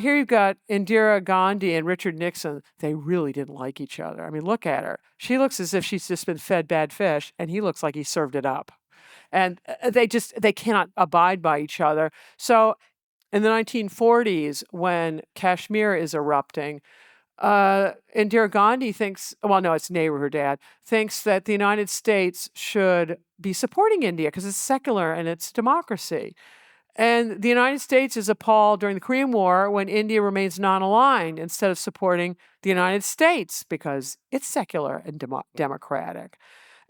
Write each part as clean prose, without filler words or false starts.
Here you've got Indira Gandhi and Richard Nixon. They really didn't like each other. I mean, look at her. She looks as if she's just been fed bad fish, and he looks like he served it up. And they cannot abide by each other. So in the 1940s, when Kashmir is erupting, Indira Gandhi thinks, well, no, it's Nehru, her dad, thinks that the United States should be supporting India because it's secular and it's democracy. And the United States is appalled during the Korean War when India remains non-aligned instead of supporting the United States because it's secular and democratic.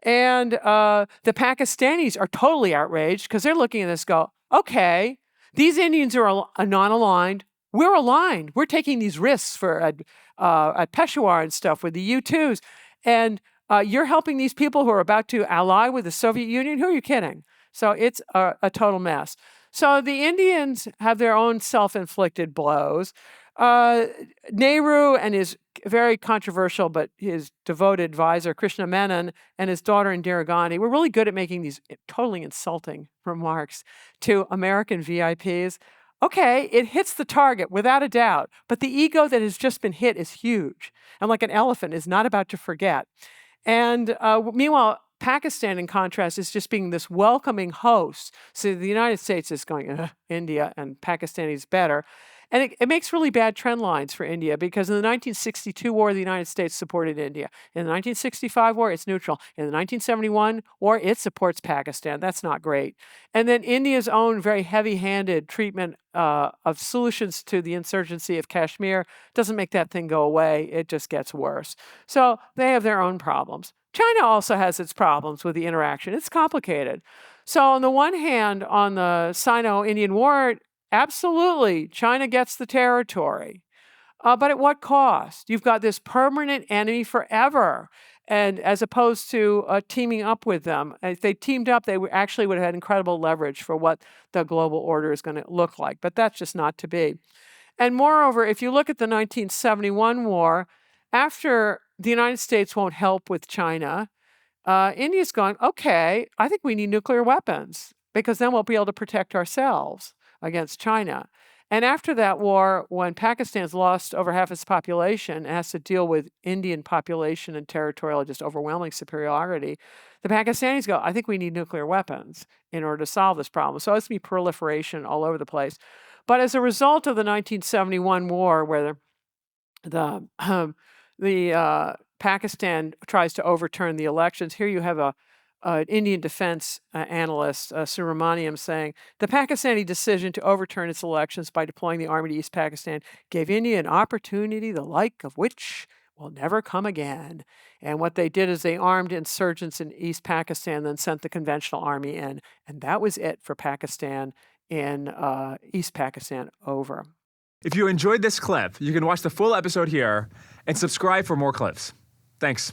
And the Pakistanis are totally outraged because they're looking at this go, okay, these Indians are non-aligned. We're aligned. We're taking these risks for at Peshawar and stuff with the U-2s. And you're helping these people who are about to ally with the Soviet Union? Who are you kidding? So it's a total mess. So the Indians have their own self-inflicted blows. Nehru and his very controversial but his devoted advisor, Krishna Menon, and his daughter Indira Gandhi were really good at making these totally insulting remarks to American VIPs. Okay, it hits the target without a doubt, but the ego that has just been hit is huge, and like an elephant is not about to forget. And meanwhile, Pakistan, in contrast, is just being this welcoming host. So the United States is going, India, and Pakistan is better. And it makes really bad trend lines for India because in the 1962 war, the United States supported India. In the 1965 war, it's neutral. In the 1971 war, it supports Pakistan. That's not great. And then India's own very heavy-handed treatment of solutions to the insurgency of Kashmir doesn't make that thing go away. It just gets worse. So they have their own problems. China also has its problems with the interaction. It's complicated. So on the one hand, on the Sino-Indian War, absolutely, China gets the territory. But at what cost? You've got this permanent enemy forever. And as opposed to teaming up with them, if they teamed up, they actually would have had incredible leverage for what the global order is going to look like. But that's just not to be. And moreover, if you look at the 1971 war, after the United States won't help with China, India's going, okay, I think we need nuclear weapons because then we'll be able to protect ourselves against China. And after that war, when Pakistan's lost over half its population and has to deal with Indian population and territorial just overwhelming superiority, the Pakistanis go, I think we need nuclear weapons in order to solve this problem. So it's going to be proliferation all over the place. But as a result of the 1971 war, where the Pakistan tries to overturn the elections, here you have an Indian defense analyst, Subramaniam, saying, the Pakistani decision to overturn its elections by deploying the army to East Pakistan gave India an opportunity the like of which will never come again. And what they did is they armed insurgents in East Pakistan, then sent the conventional army in. And that was it for Pakistan in East Pakistan, over. If you enjoyed this clip, you can watch the full episode here and subscribe for more clips. Thanks.